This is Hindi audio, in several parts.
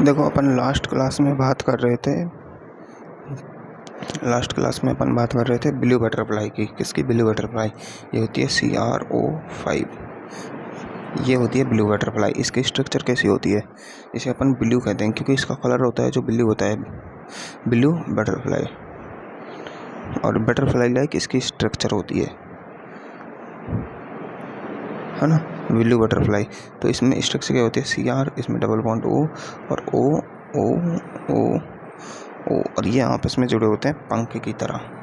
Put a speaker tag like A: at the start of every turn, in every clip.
A: देखो अपन लास्ट क्लास में अपन बात कर रहे थे ब्लू बटरफ्लाई की। किसकी? Blue butterfly. ये होती है CRO5। ये होती है ब्लू बटरफ्लाई। इसकी स्ट्रक्चर कैसी होती है? इसे अपन ब्लू कहते हैं क्योंकि इसका कलर होता है जो ब्लू होता है, ब्लू बटरफ्लाई। और बटरफ्लाई लाइक इसकी स्ट्रक्चर होती है ना, ब्लू बटरफ्लाई। तो इसमें स्ट्रक्चर क्या होती है? CR, इसमें डबल बॉन्ड O और O और ये आपस में जुड़े होते हैं पंख की तरह।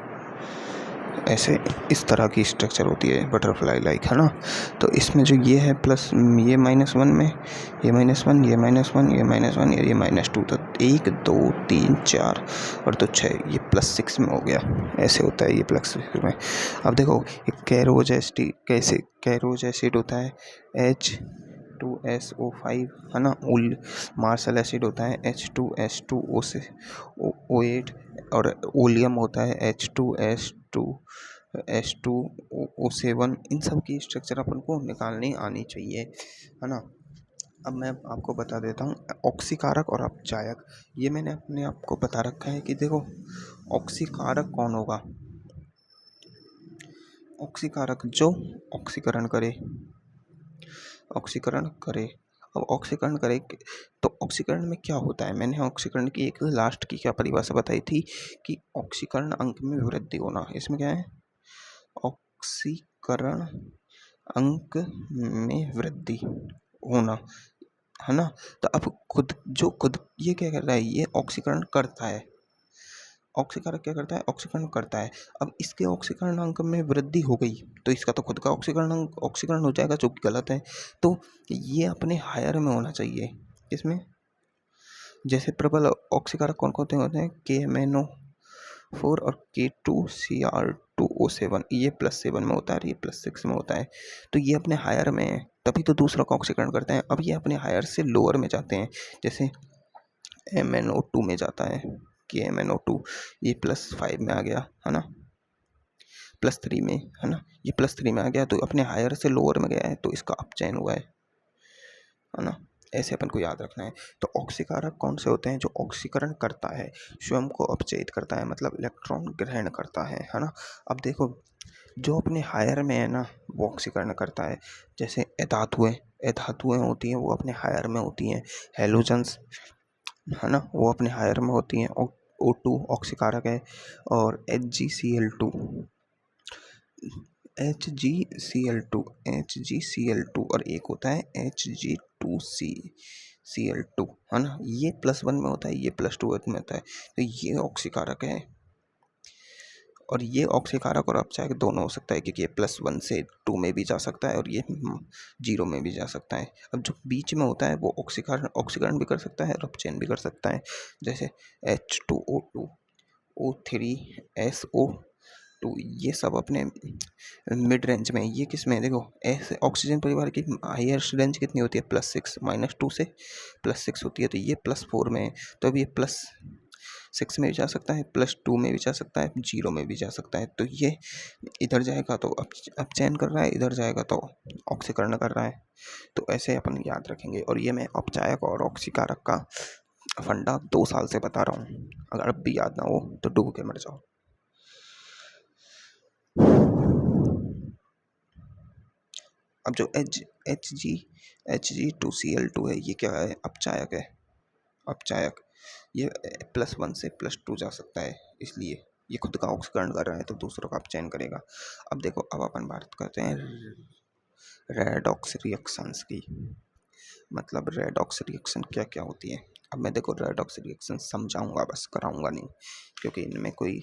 A: ऐसे इस तरह की स्ट्रक्चर होती है बटरफ्लाई लाइक, है ना। तो इसमें जो ये है प्लस, ये -1 में ये -1, ये -1, ये -1 और ये -2, तो 1 2 3 4 और तो 6, ये +6 में हो गया। ऐसे होता है ये +6 में। अब देखो एक कैरोज एसिड होता है H2SO5, है ना। मार्शल एसिड होता है H2S2O8 और ओलियम होता है H2S2O7। इन सब की स्ट्रक्चर अपन को निकालनी आनी चाहिए, है ना। अब मैं आपको बता देता हूँ ऑक्सीकारक और अपचायक। ये मैंने अपने आप को बता रखा है कि देखो ऑक्सीकारक कौन होगा? ऑक्सीकारक जो ऑक्सीकरण करे। अब ऑक्सीकरण करे तो ऑक्सीकरण में क्या होता है? मैंने ऑक्सीकरण की एक लास्ट की क्या परिभाषा बताई थी कि ऑक्सीकरण अंक में वृद्धि होना। इसमें क्या है? ऑक्सीकरण अंक में वृद्धि होना, है ना। तो अब खुद ये क्या कर रहा है? ये ऑक्सीकरण करता है। ऑक्सीकारक क्या करता है? ऑक्सीकरण करता है। अब इसके ऑक्सीकरण अंक में वृद्धि हो गई तो इसका तो खुद का ऑक्सीकरण हो जाएगा, जो कि गलत है। तो ये अपने हायर में होना चाहिए। इसमें जैसे प्रबल ऑक्सीकारक कौन कौन होते हैं? KMnO4 और K2Cr2O7। ये +7 में होता है और ये +6 में होता है। तो ये अपने हायर में है, तभी तो दूसरा का ऑक्सीकरण करते हैं। अब ये अपने हायर से लोअर में जाते हैं, जैसे MnO2 में जाता है। KMnO2 ये +5 में आ गया, है ना, +3 में, है ना। ये +3 में आ गया तो अपने हायर से लोअर में गया है, तो इसका अपचयन हुआ है ना। ऐसे अपन को याद रखना है। तो ऑक्सीकारक कौन से होते हैं? जो ऑक्सीकरण करता है, स्वयं को अपचयित करता है, मतलब इलेक्ट्रॉन ग्रहण करता है ना। अब देखो जो अपने हायर में है ना, वो ऑक्सीकरण करता है। जैसे धातुएं होती हैं, वो अपने हायर में होती हैं। हेलोजन्स, है ना, वो अपने हायर में होती हैं। O2 ऑक्सीकारक है। और HgCl2 और एक होता है Hg2Cl2, है ना। ये +1 में होता है, ये +2 में होता है। तो ये ऑक्सीकारक है। और ये ऑक्सीकारक और अपचायक दोनों हो सकता है, क्योंकि ये +1 से 2 में भी जा सकता है और ये 0 में भी जा सकता है। अब जो बीच में होता है वो ऑक्सीकरण भी कर सकता है और अपचयन भी कर सकता है। जैसे H2O2, O3SO2, ये सब अपने मिड रेंज में। ये किस में? देखो ऐसे ऑक्सीजन परिवार की हाईएस्ट रेंज कितनी होती है? +6, -2 से +6 होती है। तो ये +4 में है, तो अब ये +6 में भी जा सकता है, +2 में भी जा सकता है, 0 में भी जा सकता है। तो ये इधर जाएगा तो अपचयन कर रहा है, इधर जाएगा तो ऑक्सीकरण कर रहा है। तो ऐसे अपन याद रखेंगे। और ये मैं अपचायक और ऑक्सीकारक का फंडा 2 साल से बता रहा हूँ। अगर अब भी याद ना हो तो डूब के मर जाओ। अब जो Hg2Cl2 है, ये क्या है? अपचायक है। अपचायक ये +1 से +2 जा सकता है, इसलिए ये खुद का ऑक्सीकरण कर रहा है तो दूसरों का अपचयन करेगा। अब देखो, अब अपन बात करते हैं रेडॉक्स रिएक्शंस की। मतलब रेडॉक्स रिएक्शन क्या क्या होती है? अब मैं देखो रेडॉक्स रिएक्शन समझाऊंगा, बस कराऊंगा नहीं, क्योंकि इनमें कोई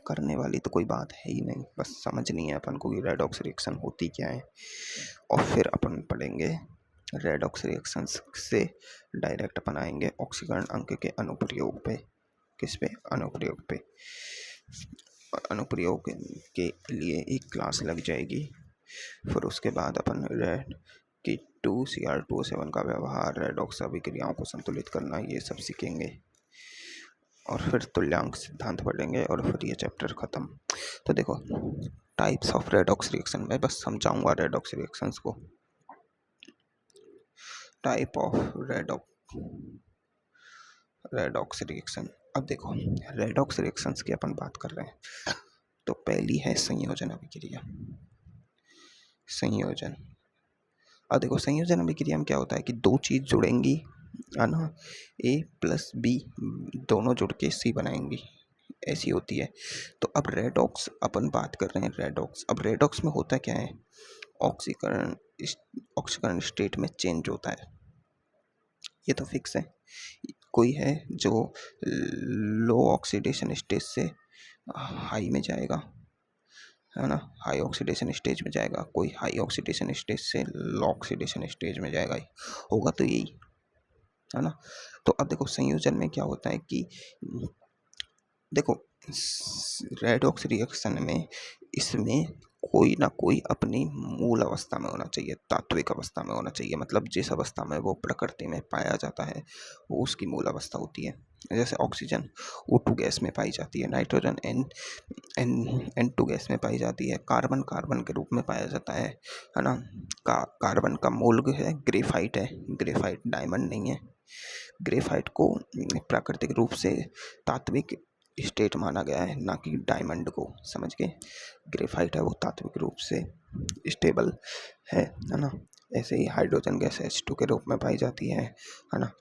A: करने वाली तो कोई बात है ही नहीं। बस समझनी है अपन को कि रेडॉक्स रिएक्शन होती क्या है, और फिर अपन पढ़ेंगे रेडॉक्स रिएक्शंस से डायरेक्ट अपन आएंगे ऑक्सीकरण अंक के अनुप्रयोग पे। किस पे? अनुप्रयोग पे। अनुप्रयोग के लिए एक क्लास लग जाएगी। फिर उसके बाद अपन K2Cr2O7 का व्यवहार, रेडॉक्स अभिक्रियाओं को संतुलित करना, ये सब सीखेंगे। और फिर तुल्यांक सिद्धांत पढ़ेंगे और फिर ये चैप्टर खत्म। तो देखो टाइप्स ऑफ रेडॉक्स रिएक्शन, मैं बस समझाऊंगा रेडॉक्स रिएक्शंस को। Type of redox redox reaction. अब देखो रेडॉक्स रिएक्शंस की अपन बात कर रहे हैं, तो पहली है संयोजन अभिक्रिया। संयोजन, अब देखो संयोजन अभिक्रिया में क्या होता है कि दो चीज जुड़ेंगी, है ना, ए प्लस बी दोनों जुड़ के सी बनाएंगी, ऐसी होती है। तो अब रेडॉक्स अपन बात कर रहे हैं, रेडॉक्स। अब रेडॉक्स में होता क्या है, ऑक्सीकरण ऑक्सीकरण स्टेट में चेंज होता है, ये तो फिक्स है। कोई है जो लो ऑक्सीडेशन स्टेज से हाई में जाएगा, है ना, हाई ऑक्सीडेशन स्टेज में जाएगा, कोई हाई ऑक्सीडेशन स्टेज से लो ऑक्सीडेशन स्टेज में जाएगा, होगा तो यही, है ना। तो अब देखो संयोजन में क्या होता है कि देखो रेडॉक्स रिएक्शन में इसमें कोई ना कोई अपनी मूल अवस्था में होना चाहिए, तात्विक अवस्था में होना चाहिए, मतलब जिस अवस्था में वो प्रकृति में पाया जाता है वो उसकी मूल अवस्था होती है। जैसे ऑक्सीजन O2 गैस में पाई जाती है, नाइट्रोजन N2 गैस में पाई जाती है, कार्बन कार्बन के रूप में पाया जाता है ना। कार्बन का मूल है ग्रेफाइट है, ग्रेफाइट डायमंड नहीं है। ग्रेफाइट को प्राकृतिक रूप से तात्विक स्टेट माना गया है, ना कि डायमंड को, समझ गए। ग्रेफाइट है वो तात्विक रूप से स्टेबल है ना। ऐसे ही हाइड्रोजन गैस H2 के रूप में पाई जाती है ना।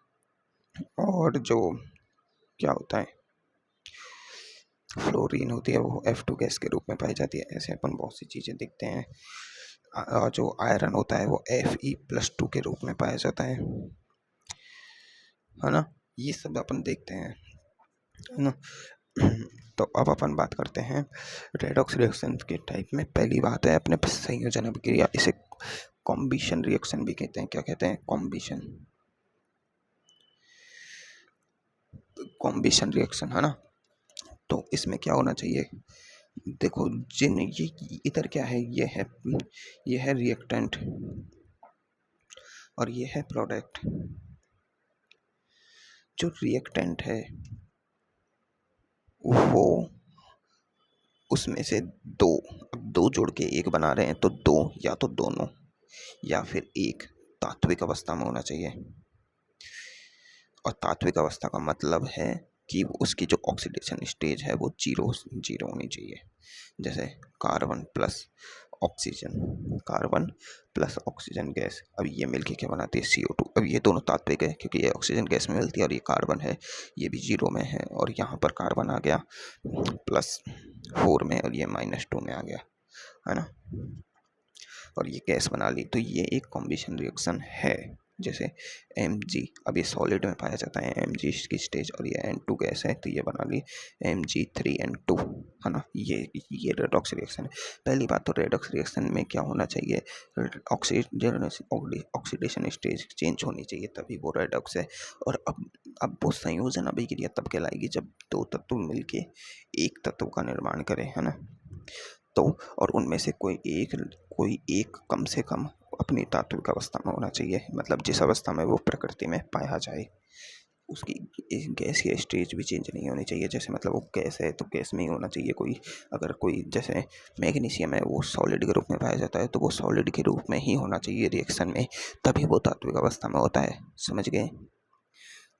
A: और जो क्या होता है फ्लोरीन होती है वो F2 गैस के रूप में पाई जाती है। ऐसे अपन बहुत सी चीज़ें देखते हैं। और जो आयरन होता है वो Fe+2 के रूप में पाया जाता है ना। ये सब अपन देखते हैं, है ना। तो अब अपन बात करते हैं रेडॉक्स रिएक्शन के टाइप में। पहली बात है अपने संयोजन अभिक्रिया, इसे कॉम्बिशन रिएक्शन भी कहते हैं। क्या कहते हैं, कॉम्बिशन, कॉम्बिशन रिएक्शन, है ना। तो इसमें क्या होना चाहिए, देखो जिन ये इधर क्या है, ये है रिएक्टेंट और ये है प्रोडक्ट। जो रिएक्टेंट है वो उसमें से दो, अब दो जोड़ के एक बना रहे हैं तो दो या तो दोनों या फिर एक तात्विक अवस्था में होना चाहिए। और तात्विक अवस्था का मतलब है कि उसकी जो ऑक्सीडेशन स्टेज है वो जीरो जीरो होनी चाहिए। जैसे carbon plus oxygen, carbon plus oxygen gas, अब ये मिलके क्या बनाती है CO2। अब ये दोनों तात्विक है क्योंकि ये ऑक्सीजन गैस में मिलती है और ये कार्बन है, ये भी जीरो में है और यहाँ पर कार्बन आ गया +4 में और ये -2 में आ गया, है ना। और ये गैस बना ली, तो ये एक कॉम्बिशन रिएक्शन है। जैसे Mg, अब ये सॉलिड में पाया जाता है Mg की स्टेज और ये N2 गैस है, तो ये बना ली Mg3N2, है ना। ये रेडॉक्स रिएक्शन है। पहली बात तो रेडॉक्स रिएक्शन में क्या होना चाहिए, ऑक्सीडेशन स्टेज चेंज होनी चाहिए, तभी वो रेडॉक्स है। और अब वो संयोजन अभिक्रिया तब कहलाएगी जब दो तत्व मिलके एक तत्व का निर्माण करें, है ना। तो और उनमें से कोई एक कम से कम अपनी तात्विक अवस्था में होना चाहिए, मतलब जिस अवस्था में वो प्रकृति में पाया जाए। उसकी गैस की स्टेज भी चेंज नहीं होनी चाहिए। जैसे मतलब वो गैस है तो गैस में ही होना चाहिए। कोई अगर कोई जैसे मैग्नीशियम है वो सॉलिड के रूप में पाया जाता है तो वो सॉलिड के रूप में ही होना चाहिए रिएक्शन में, तभी वो तात्विक अवस्था में होता है, समझ गए,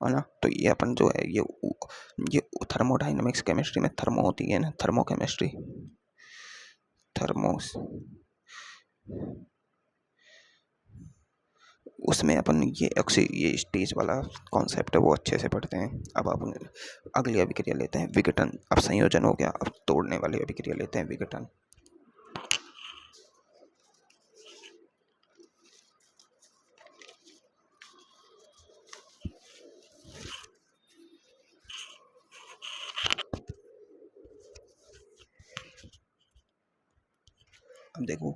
A: है ना। तो ये अपन जो है ये थर्मोडाइनमिक्स केमिस्ट्री में थर्मो होती है ना, थर्मो केमिस्ट्री, थर्मोस, उसमें अपन ये स्टेज वाला कॉन्सेप्ट है वो अच्छे से पढ़ते हैं। अब अपन अगली अभिक्रिया लेते हैं विघटन। अब संयोजन हो गया, अब तोड़ने वाली अभिक्रिया लेते हैं विघटन। अब देखो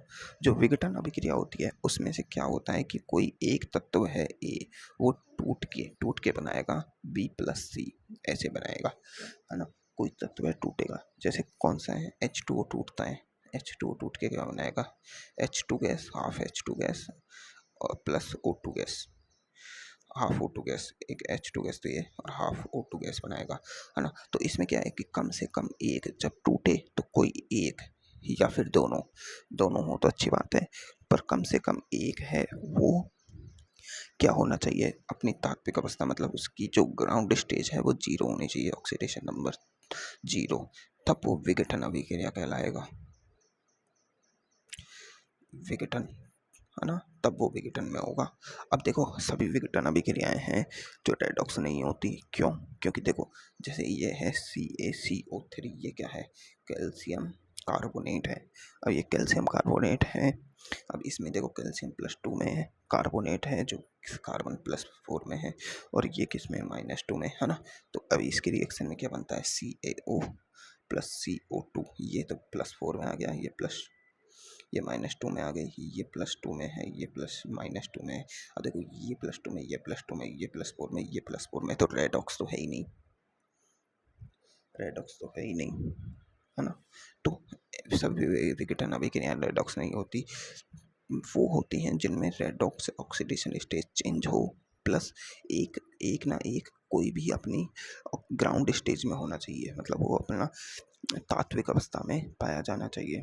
A: जो विघटन अभिक्रिया होती है उसमें से क्या होता है कि कोई एक तत्व है A, वो टूट के बनाएगा B+C, ऐसे बनाएगा, है ना। कोई तत्व है टूटेगा, जैसे कौन सा है H2O टूटता है, H2O टूट के क्या बनाएगा H2 gas, half H2 gas और plus O2 gas, half O2 gas, एक H2 गैस तो ये और हाफ O2 गैस बनाएगा, है ना। तो इसमें क्या है कि कम से कम एक जब टूटे तो कोई एक या फिर दोनों, दोनों हो तो अच्छी बात है, पर कम से कम एक है वो क्या होना चाहिए अपनी तात्विक अवस्था, मतलब उसकी जो ग्राउंड स्टेज है वो 0 होनी चाहिए, ऑक्सीडेशन नंबर 0, तब वो विघटन अभिक्रिया कहलाएगा। विघटन, है ना, तब वो विघटन में होगा। अब देखो सभी विघटन अभिक्रियाएं हैं जो रेडॉक्स नहीं होती। क्यों? क्योंकि देखो जैसे ये है CaCO3, ये क्या है? कैल्शियम कार्बोनेट है। अब ये कैल्शियम कार्बोनेट है, अब इसमें देखो कैल्शियम +2 में है, कार्बोनेट है जो कार्बन +4 में है, और ये किस में? -2 में, है ना। तो अभी इसके रिएक्शन में क्या बनता है? CaO + CO2, ये तो +4 में आ गया, ये -2 में आ गई, ये +2 में है, ये -2 में है। अब देखो ये +2 में, ये +2 में, ये +4 में, ये +4 में, तो रेडॉक्स तो है ही नहीं, रेडॉक्स तो है ही नहीं, है ना। तो सभी विघटन अभिक्रियाएं रेडॉक्स नहीं होती, वो होती हैं जिनमें रेडॉक्स ऑक्सीडेशन स्टेज चेंज हो, प्लस एक एक ना एक कोई भी अपनी ग्राउंड स्टेज में होना चाहिए, मतलब वो अपना तात्विक अवस्था में पाया जाना चाहिए।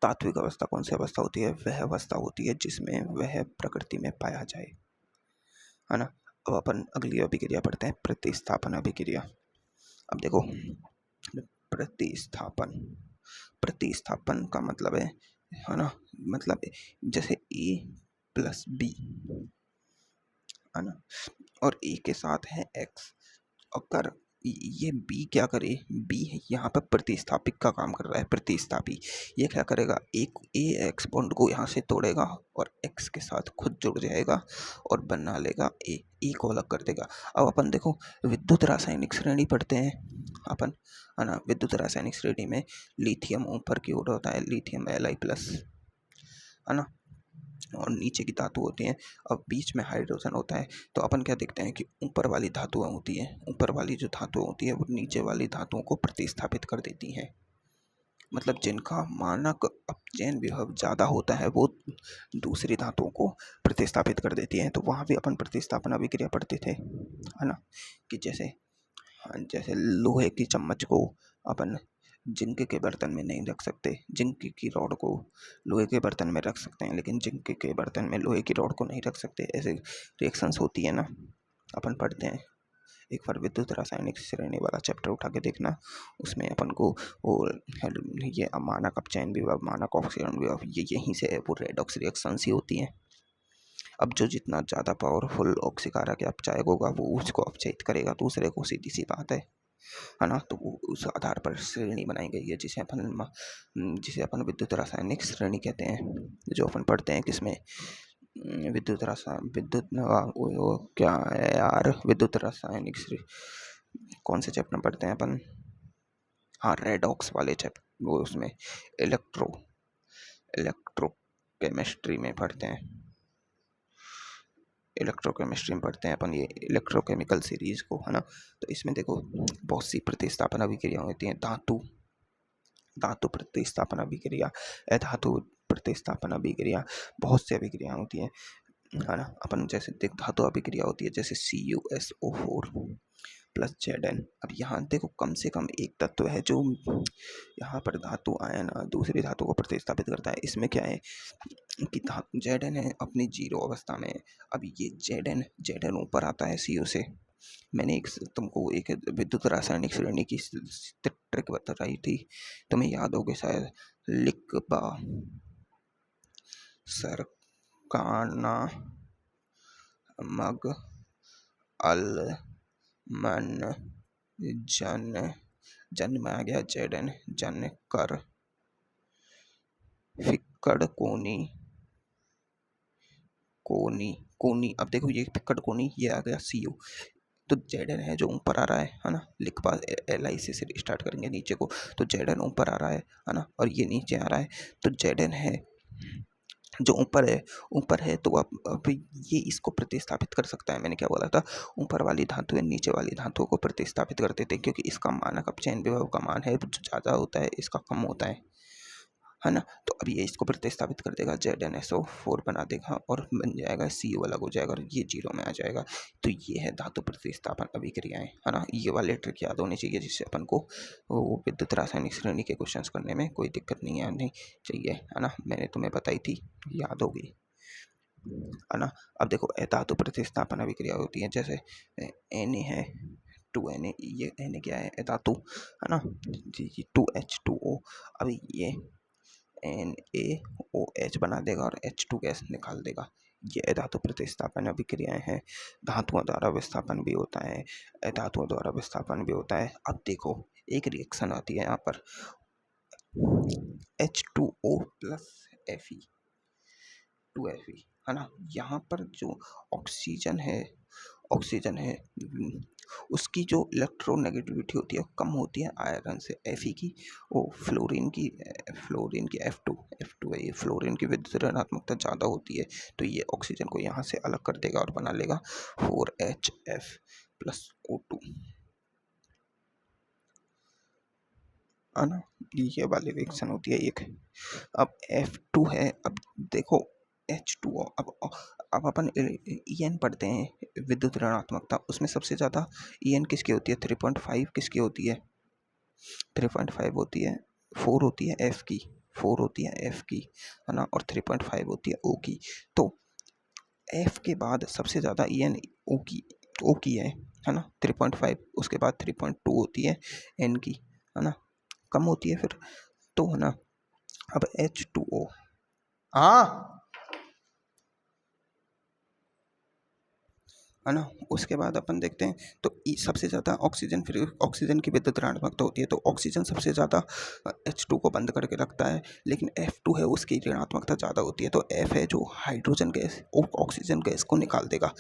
A: तात्विक अवस्था कौन सी अवस्था होती है? वह अवस्था होती है जिसमें वह प्रकृति में पाया जाए, है ना। अब अपन अगली अभिक्रिया पढ़ते हैं, प्रतिस्थापन अभिक्रिया। अब देखो प्रतिस्थापन, प्रतिस्थापन का मतलब है ना, मतलब जैसे A + B, है ना, और A के साथ है X, अगर ये B क्या करे? B यहाँ पर प्रतिस्थापिक का काम कर रहा है, प्रतिस्थापी। ये क्या करेगा? एक AX बॉन्ड को यहाँ से तोड़ेगा और X के साथ खुद जुड़ जाएगा और बना लेगा A को अलग कर देगा। अब अपन देखो विद्युत रासायनिक श्रेणी पढ़ते हैं अपन, है ना। विद्युत रासायनिक श्रेणी में लिथियम ऊपर की ओर होता है, लिथियम Li+, है ना, और नीचे की धातु होती हैं, अब बीच में हाइड्रोजन होता है। तो अपन क्या देखते हैं कि ऊपर वाली धातुएं होती हैं, ऊपर वाली जो धातु होती है वो नीचे वाली धातुओं को प्रतिस्थापित कर देती हैं, मतलब जिनका मानक अपचयन विभव ज़्यादा होता है वो दूसरी धातुओं को प्रतिस्थापित कर देती हैं। तो वहाँ भी अपन प्रतिस्थापन अभिक्रिया पढ़ते थे, है ना, कि जैसे लोहे की चम्मच को अपन जिंक के बर्तन में नहीं रख सकते, जिंक की रॉड को लोहे के बर्तन में रख सकते हैं, लेकिन जिंक के बर्तन में लोहे की रॉड को नहीं रख सकते। ऐसे रिएक्शंस होती है ना, अपन पढ़ते हैं। एक बार विद्युत रासायनिक श्रेणी वाला चैप्टर उठा के देखना, उसमें अपन को वो ये मानक अपचयन विभव, मानक ऑक्सीकरण विभव, ये यहीं से वो रेडॉक्स रिएक्शंस ही होती हैं। अब जो जितना ज़्यादा पावरफुल ऑक्सीकारक या अपचायक होगा वो उसको अपचयित करेगा दूसरे को, सीधी सी बात है ना। तो वो उस आधार पर श्रेणी बनाई गई है जिसे अपन विद्युत रासायनिक श्रेणी कहते हैं, जो अपन पढ़ते हैं किसमें? विद्युत क्या है यार, विद्युत रासायनिक कौन से चैप्टर पढ़ते हैं अपन? हाँ, रेडॉक्स वाले चैप्टर, वो उसमें इलेक्ट्रोकेमिस्ट्री में पढ़ते हैं, इलेक्ट्रोकेमिस्ट्री में पढ़ते हैं अपन ये इलेक्ट्रोकेमिकल सीरीज को, है ना। तो इसमें देखो बहुत सी प्रतिस्थापन अभिक्रिया होती हैं, धातु प्रतिस्थापन अभिक्रिया, अधातु प्रतिस्थापन अभिक्रिया, बहुत सी अभिक्रिया होती हैं, है ना। अपन जैसे देख धातु अभिक्रिया होती है जैसे CuSO4 + Zn। अब यहाँ देखो कम से कम एक तत्व है जो यहाँ पर धातु आयन दूसरी धातु को प्रतिस्थापित करता है। इसमें क्या है कि Zn है अपनी 0 अवस्था में। अब ये Zn ऊपर आता है Cu से। मैंने तुमको एक विद्युत रासायनिक श्रेणी की ट्रिक बताई थी, तुम्हें याद होगी शायद, लिखबा सरकाना मग अल मन जन में आ गया जन कर फिक्कड़ कोनी। अब देखो ये फिक्कड़ कोनी, ये आ गया Cu। तो Zn है जो ऊपर आ रहा है ना, लिखबा Li से स्टार्ट करेंगे नीचे को, तो Zn ऊपर आ रहा है ना, और ये नीचे आ रहा है। तो Zn है जो ऊपर है तो अब ये इसको प्रतिस्थापित कर सकता है। मैंने क्या बोला था? ऊपर वाली धातु नीचे वाली धातुओं को प्रतिस्थापित कर देते हैं, क्योंकि इसका मानक अपचयन विभव का मान है जो ज़्यादा होता है, इसका कम होता है ना। तो अब ये इसको प्रतिस्थापित कर देगा, ZnSO4 बना देगा और बन जाएगा Cu अलग हो जाएगा और ये 0 में आ जाएगा। तो ये है धातु प्रतिस्थापन अभिक्रियाएं, है ना। ये वाले ट्रिक याद होने चाहिए जिससे अपन को वो विद्युत रासायनिक श्रेणी के क्वेश्चंस करने में कोई दिक्कत नहीं आनी चाहिए, है ना। मैंने तुम्हें बताई थी, याद होगी। है ना। अब देखो धातु प्रतिस्थापन अभिक्रिया होती है, जैसे Na है 2Na, ये Na क्या है धातु, है ना जी 2H2O। अभी ये NaOH बना देगा और H2 गैस निकाल देगा। ये धातु प्रतिस्थापन अभिक्रियाएं हैं। धातुओं द्वारा विस्थापन भी होता है, धातुओं द्वारा विस्थापन भी होता है। अब देखो एक रिएक्शन आती है यहाँ पर H2O प्लस Fe 2Fe, है ना। यहाँ पर जो ऑक्सीजन है उसकी जो इलेक्ट्रोनेगेटिविटी होती है कम होती है आयरन से। Fe की वो फ्लोरीन की F2 है, ये फ्लोरीन की विद्युत ऋणात्मकता ज़्यादा होती है, तो ये ऑक्सीजन को यहाँ से अलग कर देगा और बना लेगा 4HF प्लस O2, है ना। ये वाली रिएक्शन होती है एक। अब F2 है, अब देखो H2O। अब अपन En पढ़ते हैं विद्युत ऋणात्मकता, उसमें सबसे ज़्यादा En किसकी होती है 3.5, किसकी होती है 3.5 होती है, 4 होती है F की, 4 होती है F की, है ना, और 3.5 होती है O की। तो F के बाद सबसे ज़्यादा En O की है ना 3.5, उसके बाद 3.2 होती है N की, है ना, कम होती है फिर, तो है ना। अब H2O, हाँ, है ना। उसके बाद अपन देखते हैं तो सबसे ज़्यादा ऑक्सीजन, फिर ऑक्सीजन की विद्युत ऋणात्मकता होती है, तो ऑक्सीजन सबसे ज़्यादा H2 को बंद करके रखता है, लेकिन F2 है उसकी ऋणात्मकता ज़्यादा होती है, तो F है जो हाइड्रोजन गैस और ऑक्सीजन गैस को निकाल देगा।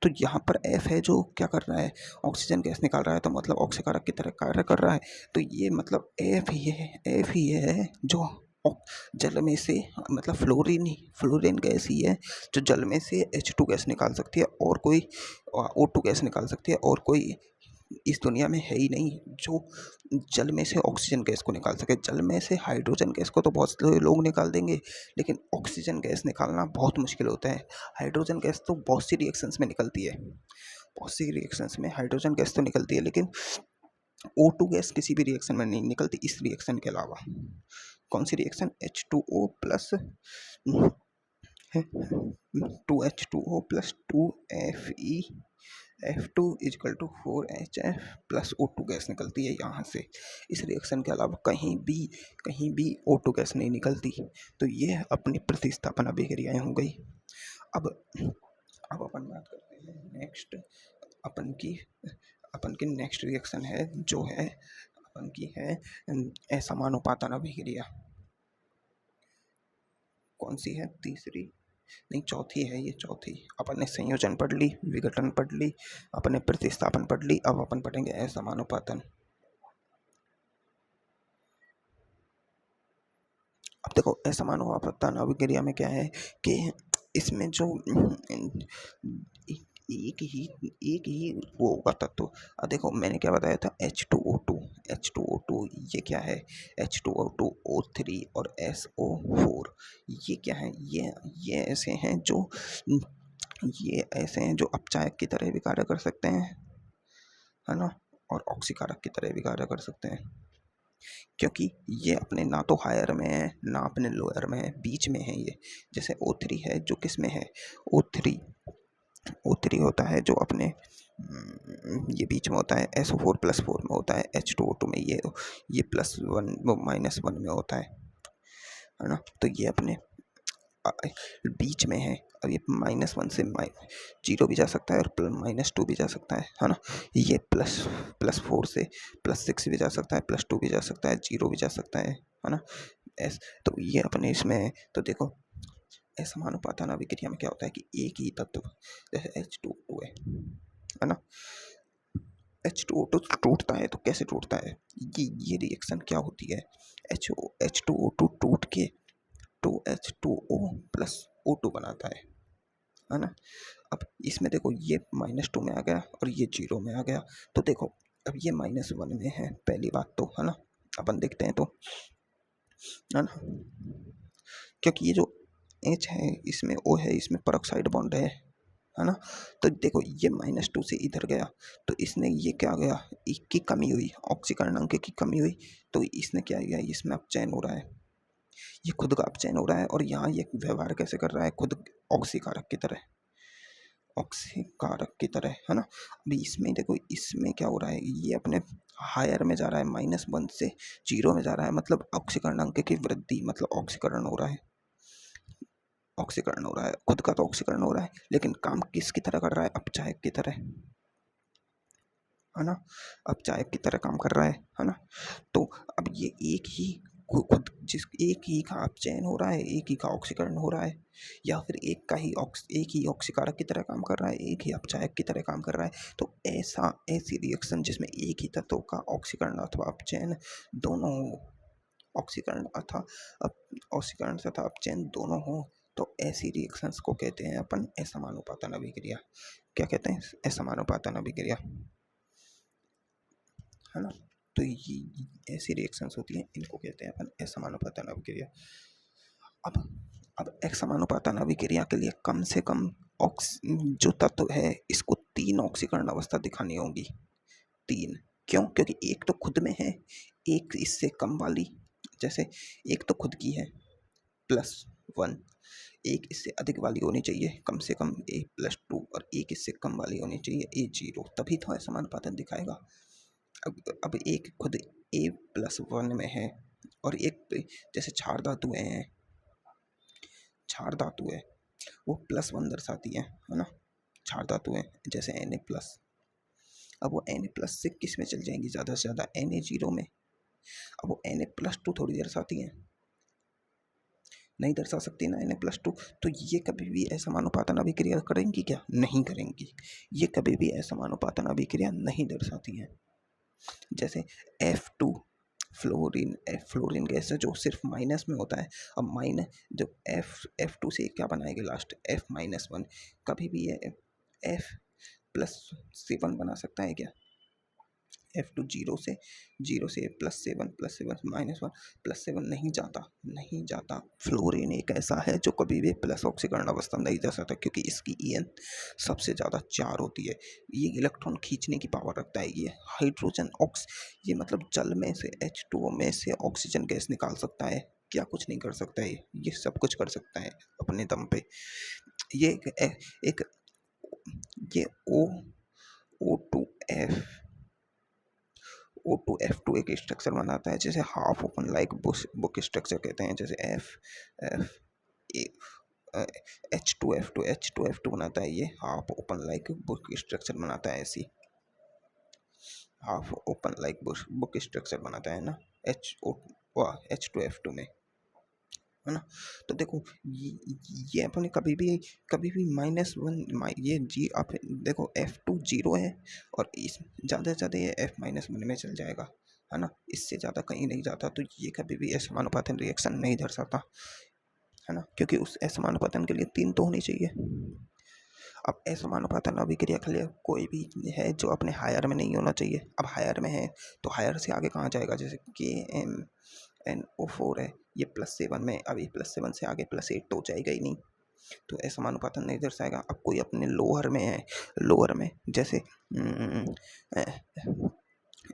A: तो यहाँ पर F है जो क्या कर रहा है, ऑक्सीजन गैस निकाल रहा है, तो मतलब ऑक्सीकारक की तरह कार्य कर रहा है। तो ये मतलब F ही है जो जल में से, मतलब फ्लोरीन गैस ही है जो जल में से H2 गैस निकाल सकती है, और कोई O2 गैस निकाल सकती है, और कोई इस दुनिया में है ही नहीं जो जल में से ऑक्सीजन गैस को निकाल सके। जल में से हाइड्रोजन गैस को तो बहुत से लोग निकाल देंगे, लेकिन ऑक्सीजन गैस निकालना बहुत मुश्किल होता है। हाइड्रोजन गैस तो बहुत सी रिएक्शंस में निकलती है, बहुत सी रिएक्शंस में हाइड्रोजन गैस तो निकलती है, लेकिन O2 गैस किसी भी रिएक्शन में नहीं निकलती इस रिएक्शन के अलावा। कौन सी reaction, H2O plus 2H2O plus 2Fe F2 is equal to 4HF plus O2 gas निकलती है यहाँ से। इस रिएक्शन के अलावा कहीं भी O2 गैस नहीं निकलती। तो ये अपनी प्रतिस्थापन अभिक्रियाएं हो गई। अब अपन बात करते हैं नेक्स्ट, अपन की नेक्स्ट रिएक्शन है जो है अपन की है असमानुपातन अभिक्रिया। कौन सी है, तीसरी नहीं चौथी है, ये चौथी। अपन ने संयोजन पढ़ ली, विघटन पढ़ ली, अपन ने प्रतिस्थापन पढ़ ली, अब अपन पढ़ेंगे असमानुपातन। अब देखो असमानुपातन अभिक्रिया में क्या है कि इसमें जो एक ही वो होगा तत्व। अब देखो मैंने क्या बताया था H2O2 ये क्या है H2O2 O3 और SO4, ये क्या है, ये ऐसे हैं जो अपचायक की तरह भी कार्य कर सकते हैं, है ना, और ऑक्सीकारक की तरह भी कार्य कर सकते हैं, क्योंकि ये अपने ना तो हायर में है ना अपने लोअर में है, बीच में है ये। जैसे O3 है जो किस में है, O3 होता है जो अपने ये बीच में होता है, SO4 प्लस 4 में होता है, H2O2 में ये +1 -1 में होता है ना। तो ये अपने बीच में है। अब ये -1 से 0 भी जा सकता है और -2 भी जा सकता है ना। ये +4 से +6 भी जा सकता है, +2 भी जा सकता है, 0 भी जा सकता है ना। तो ये अपने इसमें है। तो देखो असमानुपातन अभिक्रिया में क्या होता है कि एक ही तत्व जैसे H2O है ना, H2O2 टूटता है तो कैसे टूटता है, ये रिएक्शन क्या होती है, H2O2 टूट के 2H2O प्लस O2 बनाता है ना। अब इसमें देखो ये -2 में आ गया और ये 0 में आ गया, तो देखो अब ये -1 में है पहली बात तो, है ना। अपन देखते हैं तो, है ना, क्योंकि ये जो H है इसमें O है, इसमें परऑक्साइड बॉन्ड है ना। तो देखो ये -2 से इधर गया, तो इसने ये क्या गया, एक की कमी हुई, ऑक्सीकरण अंक की कमी हुई, तो इसने क्या किया, इसमें अब चयन हो रहा है ये खुद का अपचयन हो रहा है और यहाँ ये व्यवहार कैसे कर रहा है, खुद ऑक्सीकारक की तरह, ऑक्सीकारक की तरह, है ना। अभी इसमें देखो, इसमें क्या हो रहा है, ये अपने हायर में जा रहा है, -1 से 0 में जा रहा है, मतलब ऑक्सीकरणांक की वृद्धि, मतलब ऑक्सीकरण हो रहा है, ऑक्सीकरण हो रहा है, खुद का तो ऑक्सीकरण हो रहा है, लेकिन काम किसकी तरह कर रहा है, अपचायक की तरह, है ना, अपचायक की तरह काम कर रहा है ना। तो अब ये एक ही खुद जिस एक ही का अपचयन हो रहा है, एक ही का ऑक्सीकरण हो रहा है, या फिर एक ही ऑक्सीकारक की तरह काम कर रहा है, एक ही अपचायक की तरह काम कर रहा है, तो ऐसी रिएक्शन जिसमें एक ही तत्व का ऑक्सीकरण अथवा अपचयन दोनों हो, ऑक्सीकरण अथवा ऑक्सीकरण तथा अपचयन दोनों हो, तो ऐसी रिएक्शंस को कहते हैं अपन असमानुपातन अभिक्रिया। क्या कहते हैं, असमानुपातन अभिक्रिया, है ना। तो ये ऐसी रिएक्शंस होती हैं, इनको कहते हैं अपन असमानुपातन अभिक्रिया। अब अब असमानुपातन अभिक्रिया के लिए कम से कम जो तत्व है, इसको 3 ऑक्सीकरण अवस्था दिखानी होगी, 3। क्यों, क्योंकि एक तो खुद में है, एक इससे कम वाली, जैसे एक तो खुद की है +1, एक इससे अधिक वाली होनी चाहिए, कम से कम A+2, और एक इससे कम वाली होनी चाहिए A0, तभी तो असमानुपातन दिखाएगा। अब एक खुद A+1 में है, और एक जैसे क्षार धातु है, क्षार धातु है, वो +1 दर्शाती है ना, क्षार धातु है, जैसे Na+, अब वो Na+ से किस में चल जाएंगी, ज़्यादा से ज़्यादा Na0 में। अब वो Na+2 थोड़ी दर्शाती हैं, नहीं दर्शा सकती ना Na+2, तो ये कभी भी असमानुपातन अभिक्रिया करेंगी क्या, नहीं करेंगी, ये कभी भी असमानुपातन अभिक्रिया नहीं दर्शाती हैं। जैसे F2 फ्लोरीन गैस है, जो सिर्फ माइनस में होता है। अब जब F2 से क्या बनाएंगे लास्ट, F-1, कभी भी ये F+7 बना सकता है क्या, F2 जीरो से +7 -1 +7 नहीं जाता। फ्लोरीन एक ऐसा है जो कभी भी प्लस ऑक्सीकरण अवस्था नहीं जा सकता, क्योंकि इसकी En सबसे ज़्यादा 4 होती है, ये इलेक्ट्रॉन खींचने की पावर रखता है, ये हाइड्रोजन ये मतलब जल में से H2O में से ऑक्सीजन गैस निकाल सकता है, क्या कुछ नहीं कर सकता है, ये सब कुछ कर सकता है अपने दम पे। ये एक ये O2F O2F2 एक स्ट्रक्चर बनाता है, जैसे half open like book structure कहते हैं, जैसे H2F2 बनाता है, ये half open like book structure बनाता है, ऐसी half open like book structure बनाता है ना H2F2 में, है ना। तो देखो ये अपने कभी भी -1, ये जी आप देखो F2 0 है, और इस ज़्यादा से ज़्यादा ये F-1 में चल जाएगा, है ना, इससे ज़्यादा कहीं नहीं जाता, तो ये कभी भी असमानुपातन रिएक्शन नहीं दर्शाता, है ना, क्योंकि उस असमानुपातन के लिए 3 तो होनी चाहिए। अब असमानुपातन अभिक्रिया के लिए कोई भी है जो अपने हायर में नहीं होना चाहिए, अब हायर में है तो हायर से आगे कहाँ जाएगा, जैसे KMnO4 है, ये +7 में, अब ये +7 से आगे +8 तो जाएगा ही नहीं, तो असमानुपातन नहीं दर्शाएगा। अब कोई अपने लोअर में है, लोअर में जैसे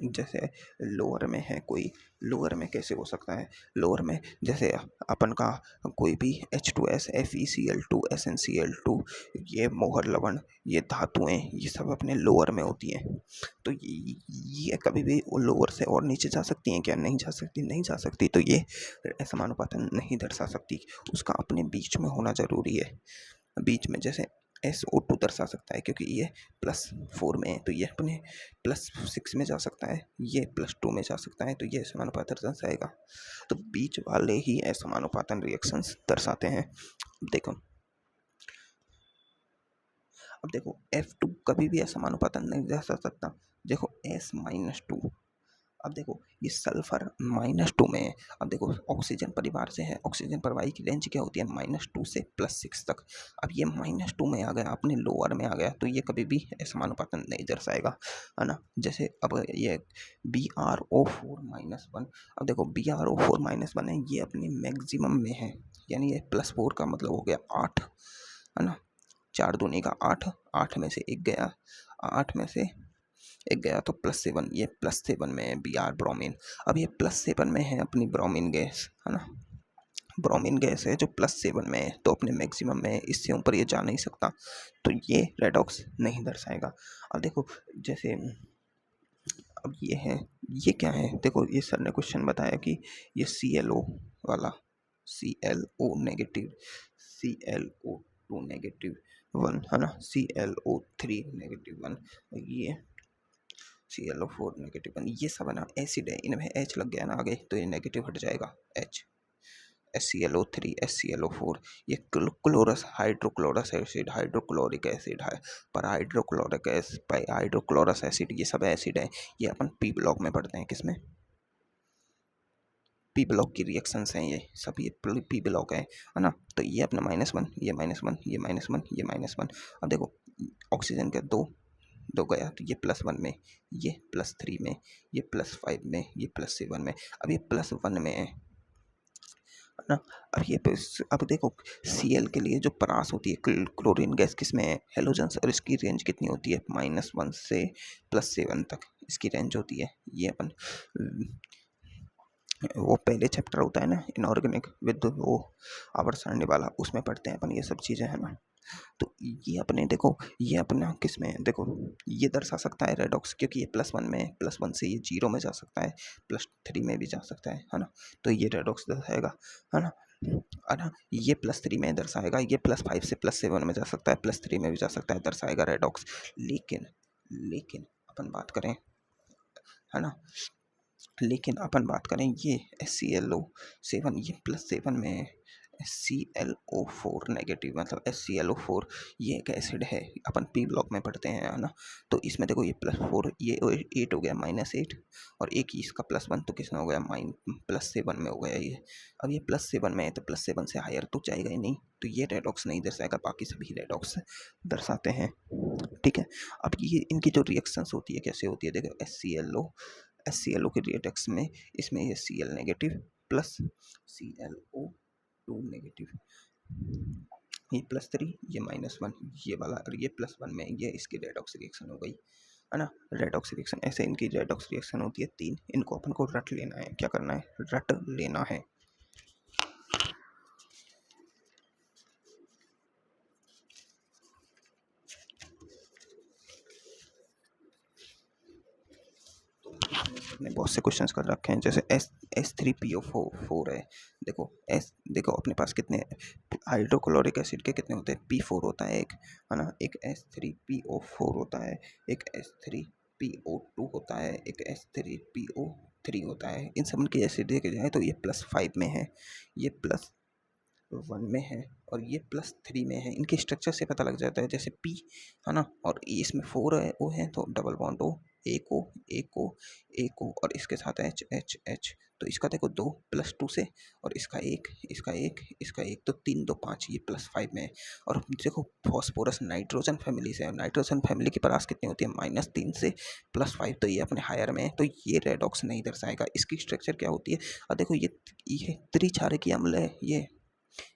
A: जैसे लोअर में है कोई, लोअर में कैसे हो सकता है, लोअर में जैसे अपन का कोई भी H2S FeCl2 SnCl2, ये मोहर लवण, ये धातुएं, ये सब अपने लोअर में होती हैं, तो ये कभी भी लोअर से और नीचे जा सकती हैं क्या, नहीं जा सकती, नहीं जा सकती, तो ये असमानुपातन नहीं दर्शा सकती, उसका अपने बीच में होना जरूरी है, बीच में, जैसे SO2 दर्शा सकता है, क्योंकि ये +4 में है, तो ये अपने +6 में जा सकता है, ये +2 में जा सकता है, तो ये असमानुपातन दर्शाएगा, तो बीच वाले ही असमानुपातन रिएक्शंस दर्शाते हैं। अब देखो F2 कभी भी असमानुपातन नहीं दर्शा सकता, देखो S-2, अब देखो ये सल्फर -2 में है, अब देखो ऑक्सीजन परिवार से है, ऑक्सीजन परिवाही की रेंज क्या होती है, -2 से +6 तक, अब ये -2 में आ गया, अपने लोअर में आ गया, तो ये कभी भी असमानुपातन नहीं दर्शाएगा, है ना। जैसे अब ये BrO4-1, अब देखो BrO4-1 है, ये अपने मैक्सिमम में है, यानी ये +4 का मतलब हो गया 8, है ना, 4 दूनी का 8, 8 में से एक गया, 8 में से एक गया तो +7, ये +7 में है Br ब्रोमीन, अब ये +7 में है अपनी ब्रोमीन गैस, है ना, ब्रोमीन गैस है जो +7 में है, तो अपने मैक्सिमम में है, इससे ऊपर ये जा नहीं सकता, तो ये रेडॉक्स नहीं दर्शाएगा। अब देखो जैसे अब ये है, ये क्या है, देखो ये सर ने क्वेश्चन बताया कि ये ClO वाला, ClO नेगेटिव, ClO2 नेगेटिव 1 है ना, ClO3 नेगेटिव 1, ये ClO4 नेगेटिव 1, ये सब है ना एसिड है, इनमें H लग गया ना आगे, तो ये नेगेटिव हट जाएगा, H, HClO3, HClO4, ये क्लोरस हाइड्रोक्लोरस एसिड, हाइड्रोक्लोरिक एसिड है, पर हाइड्रोक्लोरस एसिड, ये सब एसिड है, ये अपन P ब्लॉक में पढ़ते हैं, किसमें, P ब्लॉक की रिएक्शंस हैं ये सब, ये P ब्लॉक है ना, तो ये अपना -1, ये -1, ये -1, ये -1। अब देखो ऑक्सीजन के दो दो गया, तो ये +1 में, ये +3 में, ये +5 में, ये +7 में, अब ये +1 में है ना। अब ये अब देखो Cl के लिए जो परास होती है, क्लोरीन गैस किसमें है, हेलोजन्स, और इसकी रेंज कितनी होती है, -1 से +7 तक इसकी रेंज होती है। ये अपन वो पहले चैप्टर होता है ना इनऑर्गेनिक विद वो आवर्त सारणी वाला, उसमें पढ़ते हैं अपन ये सब चीज़ें, है ना। तो ये अपने देखो, ये अपना किस में है, देखो ये दर्शा सकता है रेडॉक्स, क्योंकि ये +1 में है, +1 से ये 0 में जा सकता है, +3 में भी जा सकता है ना, तो ये रेडॉक्स दर्शाएगा, है ना। ये +3 में दर्शाएगा, ये +5 से +7 में जा सकता है, +3 में भी जा सकता है, दर्शाएगा रेडॉक्स। लेकिन अपन बात करें, है ना, लेकिन अपन बात करें ये HClO7, ये +7 में है, HClO4 नेगेटिव, मतलब HClO4 ये एक एसिड है, अपन P ब्लॉक में पढ़ते हैं, है ना। तो इसमें देखो ये +4, ये 8 हो गया, -8, और एक ही इसका +1, तो किसमें हो गया, +7 में हो गया ये। अब ये +7 में है, तो +7 से हायर तो जाएगा ही नहीं, तो ये रेडॉक्स नहीं दर्शाएगा, बाकी सभी रेडॉक्स दर्शाते हैं, ठीक है। अब ये इनकी जो रिएक्शंस होती है कैसे होती है, देखो HClO के रिएक्ट्स में, इसमें ये Cl negative plus ClO2 negative, ये +3, ये -1, ये वाला, और ये +1 में, ये इसकी रेडॉक्स रिएक्शन हो गई, है ना। रेडॉक्स रिएक्शन, ऐसे इनकी रेडॉक्स रिएक्शन होती है 3, इनको अपन को रट लेना है, क्या करना है, रट लेना है। ने बहुत से क्वेश्चंस कर रखे हैं, जैसे H3PO4 है, देखो अपने पास कितने हाइड्रोक्लोरिक एसिड के कितने होते हैं, P4 होता है एक, है ना, एक H3PO4 होता है, एक H3PO2 होता है, एक H3PO3 होता है। इन सब के एसिड देखे जाए तो ये +5 में है, ये +1 में है, और ये +3 में है। इनके स्ट्रक्चर से पता लग जाता है, जैसे P, है ना, और इसमें 4 है, O है, तो डबल बॉन्ड O, एक O, एक O, एक O, और इसके साथ H H H, तो इसका देखो 2 +2 से, और इसका 1, इसका 1, इसका 1, तो 3 2 5, ये +5 में है। और देखो फॉस्फोरस नाइट्रोजन फैमिली से है, नाइट्रोजन फैमिली की परास कितनी होती है, -3 से +5, तो ये अपने हायर में है, तो ये रेडॉक्स नहीं दर्शाएगा। इसकी स्ट्रक्चर क्या होती है, और देखो ये त्रिक्षारकीय अम्ल है,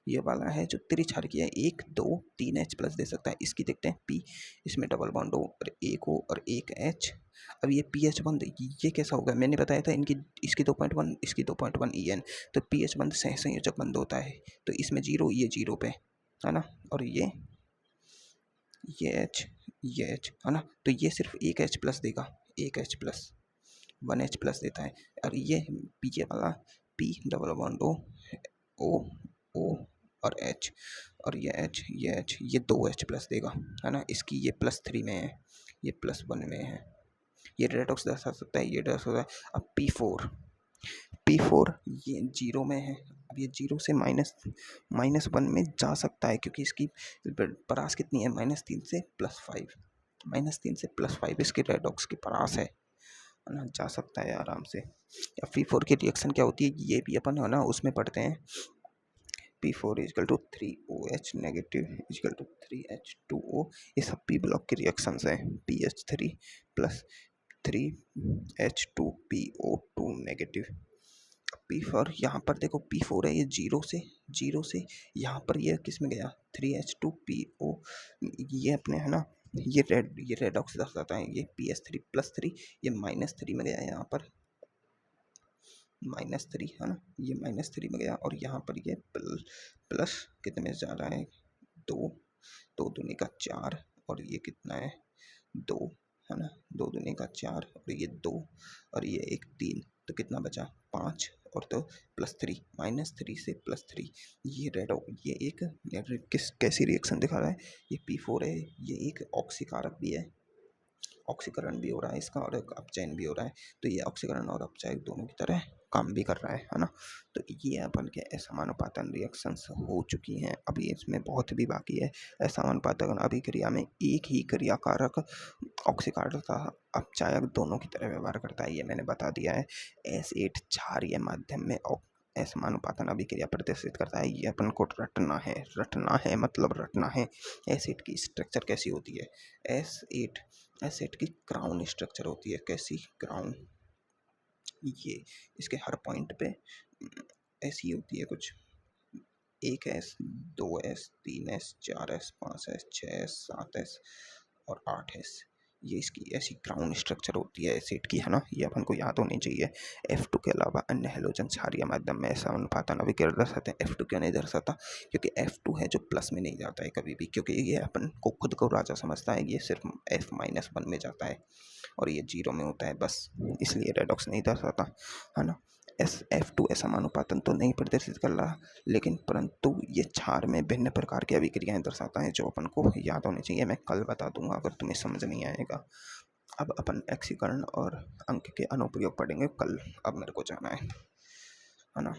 A: ये वाला है जो त्रिक्षारकीय है, 1 2 3 H+ दे सकता है। इसकी देखते हैं P, इसमें डबल बॉन्ड O और एक O और एक H। अब ये pH बंद, ये कैसा होगा, मैंने बताया था इनकी, इसकी 2.1, इसकी 2.1 EN, तो pH बंद सहसंयोजक बंद होता है, तो इसमें 0, ये 0 पे, है ना, और ये H, ये H, है ना, तो ये सिर्फ एक H+ देगा, एक H+, 1 H+ देता है, और ये पीछे वाला P double bond O O और H, और ये H, ये H, ये 2 H+ देगा, है ना। इसकी ये +3 में है, ये +1 में है, ये रेडॉक्स दर्शा सकता है, ये दर्शा सकता है। अब P4 ये 0 में है, अब ये 0 से -1 में जा सकता है, क्योंकि इसकी परास कितनी है, -3 से +5, -3 से +5 इसकी रेडॉक्स की परास है ना, जा सकता है आराम से। अब P4 की रिएक्शन क्या होती है, ये भी अपन है ना उसमें पढ़ते हैं, P4 = 3OH नेगेटिव = 3H2O, ये सब P ब्लॉक की रिएक्शंस हैं, PH3 + 3H2PO2 नेगेटिव। P4 यहाँ पर देखो P4 है, ये 0 से यहाँ पर ये किस में गया, 3H2PO, ये अपने है ना, ये रेडॉक्स दर्शाता है, ये PH3 +3, ये -3 में गया यहाँ पर, -3 है ना, ये -3 में गया और यहाँ पर ये प्लस कितने में जा रहा है, 2, 2 दूनी का 4 और ये कितना है 2 है ना, 2 दूनी का 4 और ये 2 और ये एक 3, तो कितना बचा 5 और तो +3, -3 से +3 ये ये एक कैसी रिएक्शन दिखा रहा है, ये P4 है, ये एक ऑक्सीकारक भी है, ऑक्सीकरण भी हो रहा है इसका और एक अपचयन भी हो रहा है, तो ये ऑक्सीकरण और अपचयन दोनों की तरह काम भी कर रहा है ना। तो ये अपन के असमानुपातन रिएक्शंस हो चुकी हैं, अभी इसमें बहुत भी बाकी है। असमानुपातन अभिक्रिया में एक ही क्रियाकारक ऑक्सीकारक तथा अपचायक दोनों की तरह व्यवहार करता है, ये मैंने बता दिया है। एसिड क्षारीय माध्यम में असमानुपातन अभिक्रिया प्रदर्शित करता है, ये अपन को रटना है मतलब रटना है। एसिड की स्ट्रक्चर कैसी होती है, एसिड की क्राउन स्ट्रक्चर होती है, कैसी क्राउन, ये इसके हर पॉइंट पे ऐसी होती है कुछ 1s 2s 3s 4s 5s 6s 7s और 8s, ये इसकी ऐसी क्राउन स्ट्रक्चर होती है एसिड की, है ना, ये अपन को याद होनी चाहिए। F2 के अलावा अन्य हैलोजन क्षारीय माध्यम में असमानुपातन अभिक्रिया दर्शाते हैं। F2 क्यों नहीं दर्शाता, क्योंकि F2 है जो प्लस में नहीं जाता है कभी भी, क्योंकि ये अपन को खुद को राजा समझता है, ये सिर्फ F-1 में जाता है और ये 0 में होता है बस, इसलिए रेडॉक्स नहीं दर्शाता, है ना। F2 असमानुपातन तो नहीं प्रदर्शित कर रहा, लेकिन परंतु ये क्षार में भिन्न प्रकार की अभिक्रियाएं दर्शाता है जो अपन को याद होनी चाहिए। मैं कल बता दूंगा अगर तुम्हें समझ नहीं आएगा। अब अपन एक्सीकरण और अंक के अनुप्रयोग पढ़ेंगे कल, अब मेरे को जाना है ना।